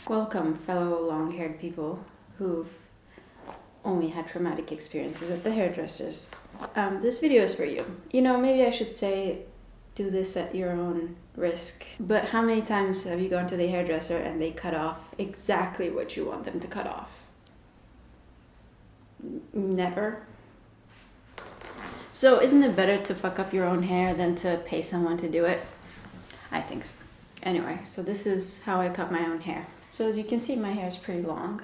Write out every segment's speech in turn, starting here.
Welcome, fellow long-haired people who've only had traumatic experiences at the hairdressers. This video is for you. You know, maybe I should say do this at your own risk. But how many times have you gone to the hairdresser and they cut off exactly what you want them to cut off? Never. So isn't it better to fuck up your own hair than to pay someone to do it? I think so. Anyway, so this is how I cut my own hair. So as you can see, my hair is pretty long.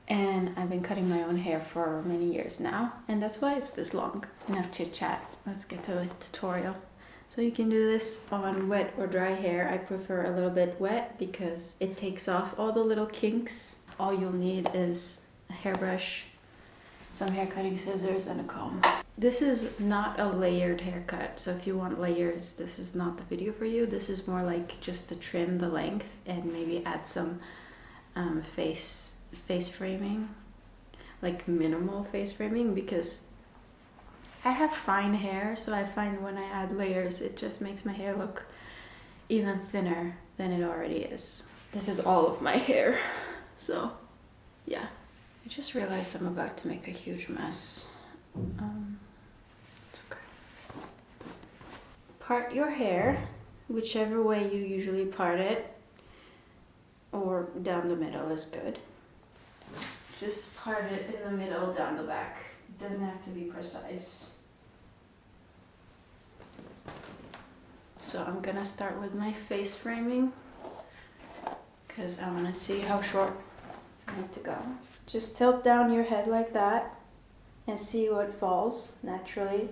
And I've been cutting my own hair for many years now. And that's why it's this long. Enough chit chat. Let's get to the tutorial. So you can do this on wet or dry hair. I prefer a little bit wet because it takes off all the little kinks. All you'll need is a hairbrush, some hair cutting scissors, and a comb. This is not a layered haircut, so if you want layers, this is not the video for you. This is more like just to trim the length and maybe add some face framing, like minimal face framing, because I have fine hair, so I find when I add layers, it just makes my hair look even thinner than it already is. This is all of my hair, so yeah. I just realized I'm about to make a huge mess. It's okay. Part your hair, whichever way you usually part it, or down the middle is good. Just part it in the middle, down the back. It doesn't have to be precise. So I'm gonna start with my face framing because I want to see how short I need to go. Just tilt down your head like that and see what falls naturally,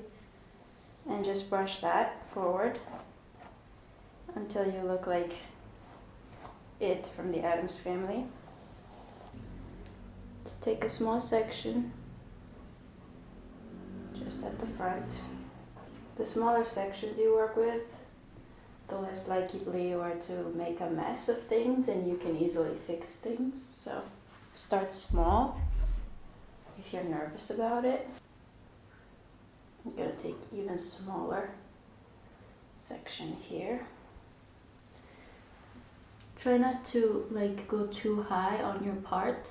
and just brush that forward until you look like it from the Addams Family. Just take a small section just at the front. The smaller sections you work with, the less likely you are to make a mess of things, and you can easily fix things. So start small if you're nervous about it. I'm gonna take even smaller section here. Try not to go too high on your part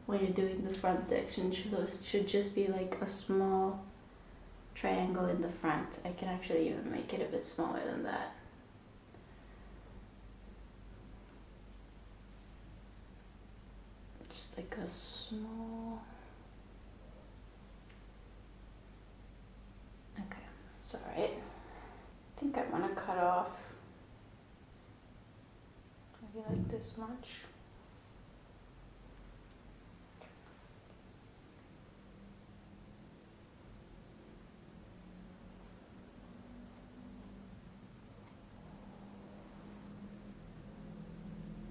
when you're doing the front section. So it should just be like a small triangle in the front. I can actually even make it a bit smaller than that. Just like a small... Okay, it's alright. I think I want to cut off maybe like this much.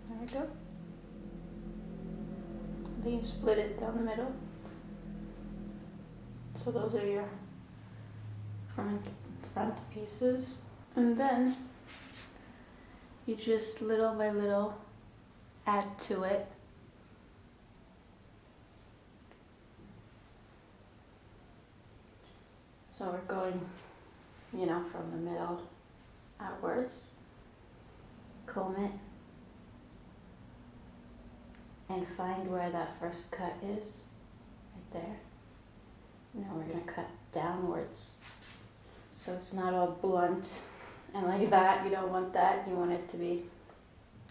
There we go. Then you split it down the middle. So those are your front pieces. And then you just little by little add to it. So we're going, from the middle outwards. Comb it. And find where that first cut is, right there. Now we're gonna cut downwards, so it's not all blunt and like that. You don't want that. You want it to be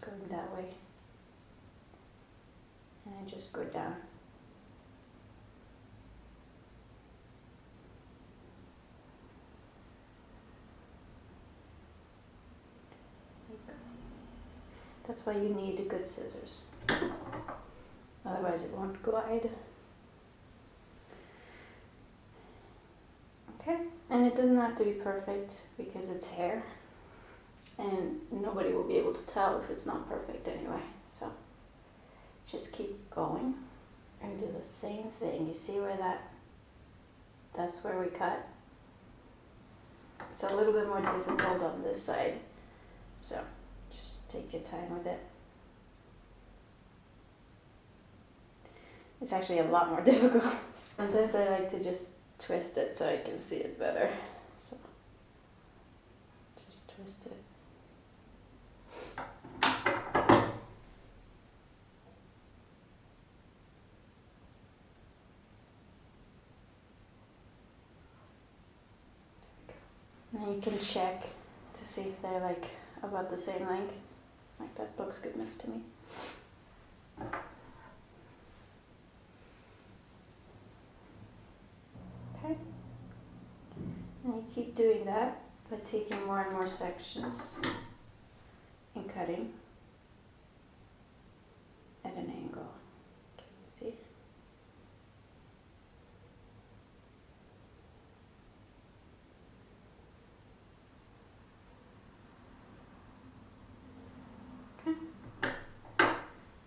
going that way. And I just go down. That's why you need good scissors. Otherwise it won't glide. Okay, and it doesn't have to be perfect because it's hair. And nobody will be able to tell if it's not perfect anyway. So just keep going and do the same thing. You see where that's where we cut? It's a little bit more difficult on this side. So just take your time with it. It's actually a lot more difficult. Sometimes I like to just twist it so I can see it better. So just twist it. And you can check to see if they're like about the same length. Like that looks good enough to me. Okay. And you keep doing that by taking more and more sections and cutting at an angle. Can you see? Okay.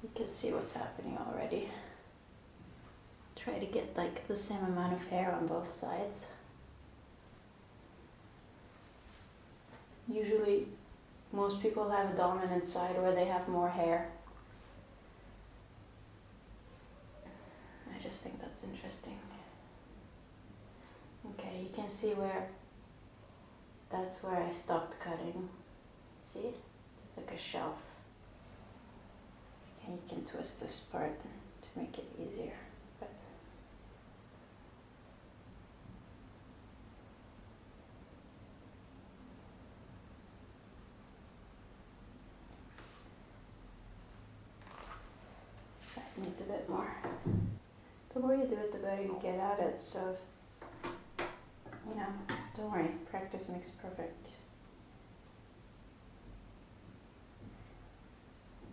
You can see what's happening already. Try to get like the same amount of hair on both sides. Usually most people have a dominant side where they have more hair. I just think that's interesting. Okay, you can see where that's where I stopped cutting. See? It's like a shelf. And you can twist this part to make it easier. But this side needs a bit more. The more you do it, the better you get at it. So, you know, don't worry, practice makes perfect.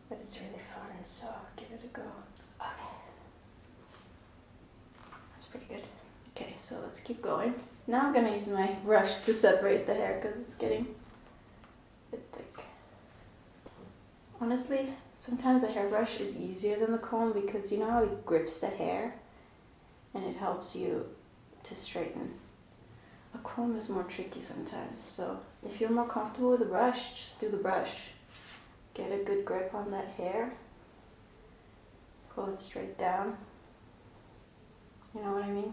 But it's really fun, so give it a go. Okay. That's pretty good. Okay, so let's keep going. Now I'm gonna use my brush to separate the hair because it's getting a bit thick. Honestly, sometimes a hairbrush is easier than the comb because you know how it grips the hair and it helps you to straighten. A comb is more tricky sometimes, so if you're more comfortable with the brush, just do the brush. Get a good grip on that hair. Pull it straight down. You know what I mean?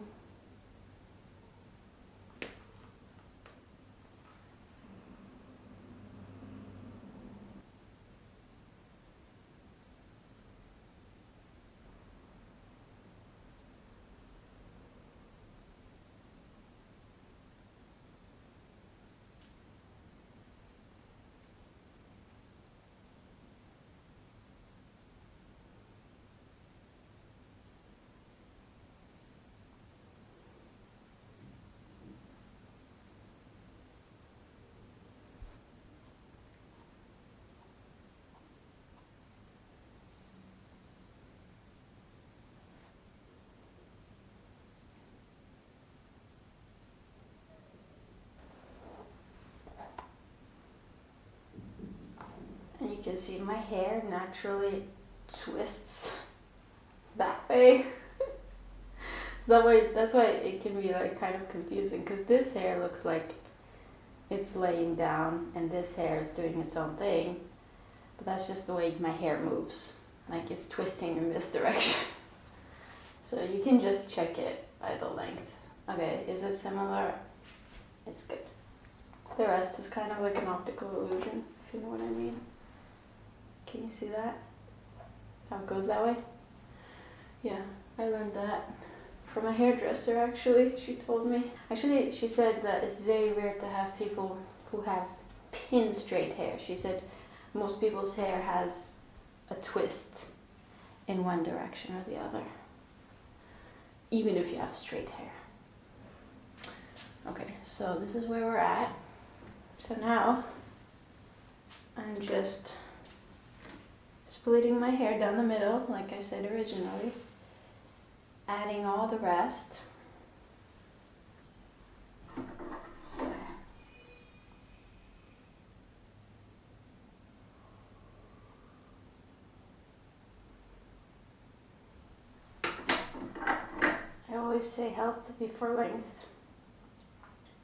And you can see my hair naturally twists that way. So that's why it can be like kind of confusing because this hair looks like it's laying down and this hair is doing its own thing. But that's just the way my hair moves. Like it's twisting in this direction. So you can just check it by the length. Okay, is it similar? It's good. The rest is kind of like an optical illusion, if you know what I mean. Can you see that? How it goes that way? Yeah, I learned that from a hairdresser actually. She told me. Actually, she said that it's very rare to have people who have pin straight hair. She said most people's hair has a twist in one direction or the other, even if you have straight hair. Okay, so this is where we're at. So now I'm just splitting my hair down the middle, like I said originally, adding all the rest. So. I always say health before length,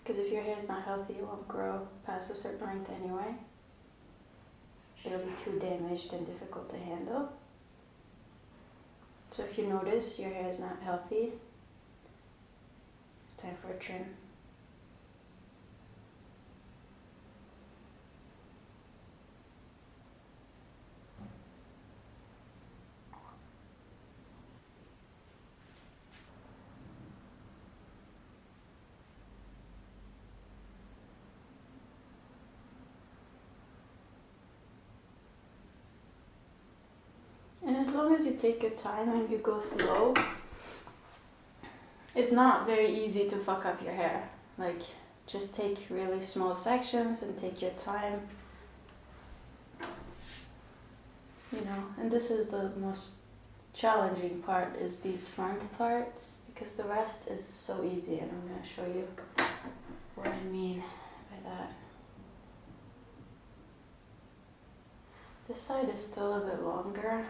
because if your hair is not healthy, it won't grow past a certain length anyway. It'll be too damaged and difficult to handle. So if you notice your hair is not healthy, it's time for a trim. as you take your time and you go slow, it's not very easy to fuck up your hair. Like, just take really small sections and take your time. You know, and this is the most challenging part, is these front parts, because the rest is so easy, and I'm going to show you what I mean by that. This side is still a bit longer,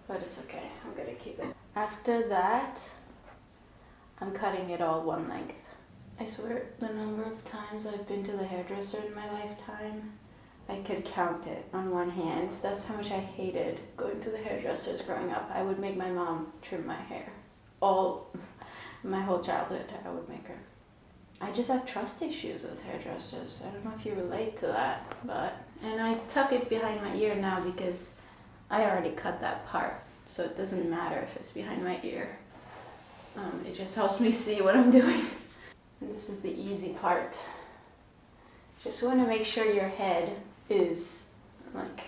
but it's okay, I'm going to keep it. After that, I'm cutting it all one length. I swear, the number of times I've been to the hairdresser in my lifetime, I could count it on one hand. That's how much I hated going to the hairdressers growing up. I would make my mom trim my hair. My whole childhood, I would make her. I just have trust issues with hairdressers. I don't know if you relate to that, and I tuck it behind my ear now because I already cut that part, so it doesn't matter if it's behind my ear. It just helps me see what I'm doing. And this is the easy part. Just want to make sure your head is like,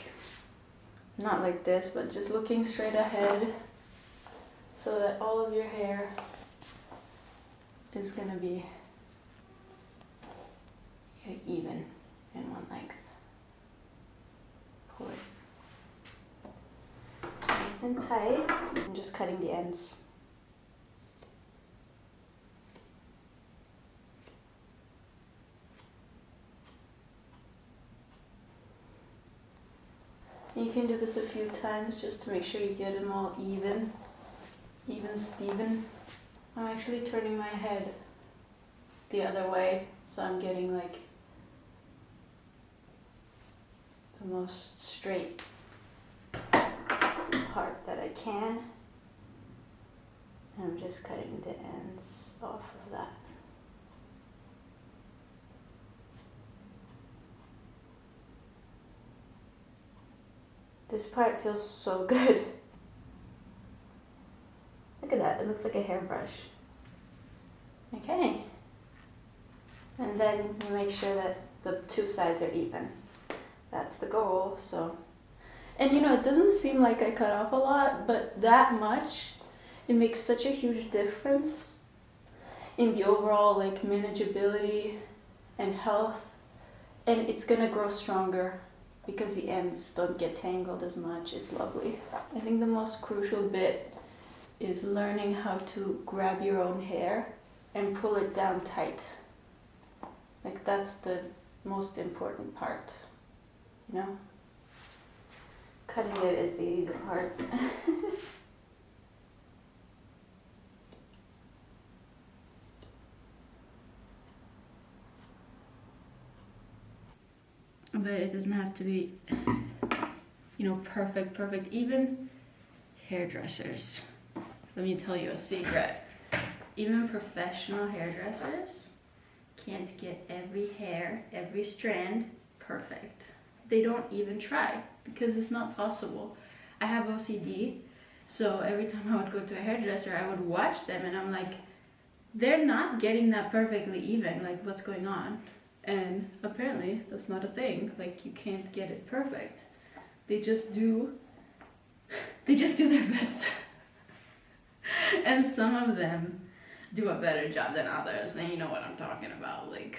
not like this, but just looking straight ahead, so that all of your hair is going to be even in one length. Pull it nice and tight. I'm just cutting the ends. You can do this a few times just to make sure you get them all even Steven. I'm actually turning my head the other way, so I'm getting like the most straight part that I can. And I'm just cutting the ends off of that. This part feels so good. Look at that, it looks like a hairbrush. Okay. And then you make sure that the two sides are even. That's the goal, so. And you know, it doesn't seem like I cut off a lot, but that much, it makes such a huge difference in the overall like manageability and health. And it's gonna grow stronger because the ends don't get tangled as much. It's lovely. I think the most crucial bit is learning how to grab your own hair and pull it down tight. Like, that's the most important part, you know? Cutting it is the easy part. But it doesn't have to be, you know, perfect. Even hairdressers, let me tell you a secret. Even professional hairdressers can't get every hair, every strand perfect. They don't even try because it's not possible. I have OCD, so every time I would go to a hairdresser, I would watch them and I'm like, they're not getting that perfectly even, like what's going on? And apparently that's not a thing. Like, you can't get it perfect. They just do their best. And some of them do a better job than others, and you know what I'm talking about. Like,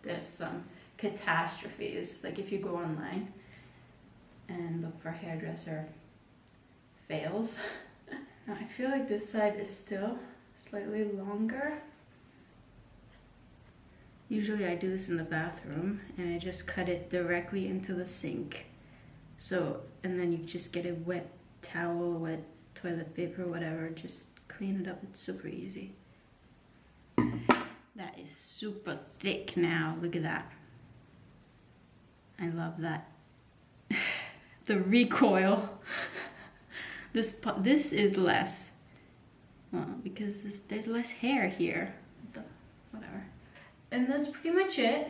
there's some catastrophes. Like, if you go online and look for hairdresser fails. Now I feel like this side is still slightly longer. Usually I do this in the bathroom and I just cut it directly into the sink. So, and then you just get a wet towel, wet toilet paper, whatever, just clean it up. It's super easy. That is super thick now. Look at that. I love that. The recoil. This is less. Well, because there's less hair here. Whatever. And that's pretty much it.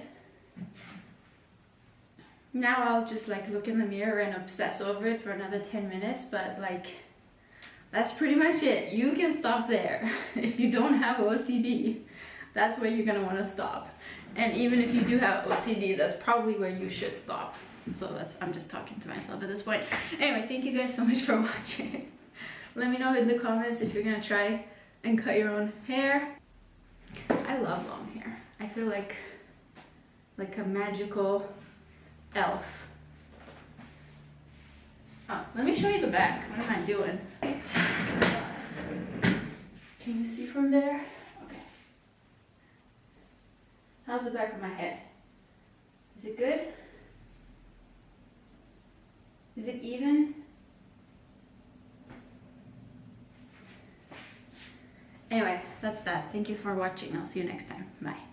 Now I'll just like look in the mirror and obsess over it for another 10 minutes, but like, that's pretty much it. You can stop there. If you don't have OCD, that's where you're gonna wanna stop. And even if you do have OCD, that's probably where you should stop. So I'm just talking to myself at this point. Anyway, thank you guys so much for watching. Let me know in the comments if you're gonna try and cut your own hair. I love long hair. I feel like a magical elf. Oh, let me show you the back. What am I doing? Can you see from there? Okay. How's the back of my head? Is it good? Is it even? Anyway, that's that. Thank you for watching. I'll see you next time. Bye.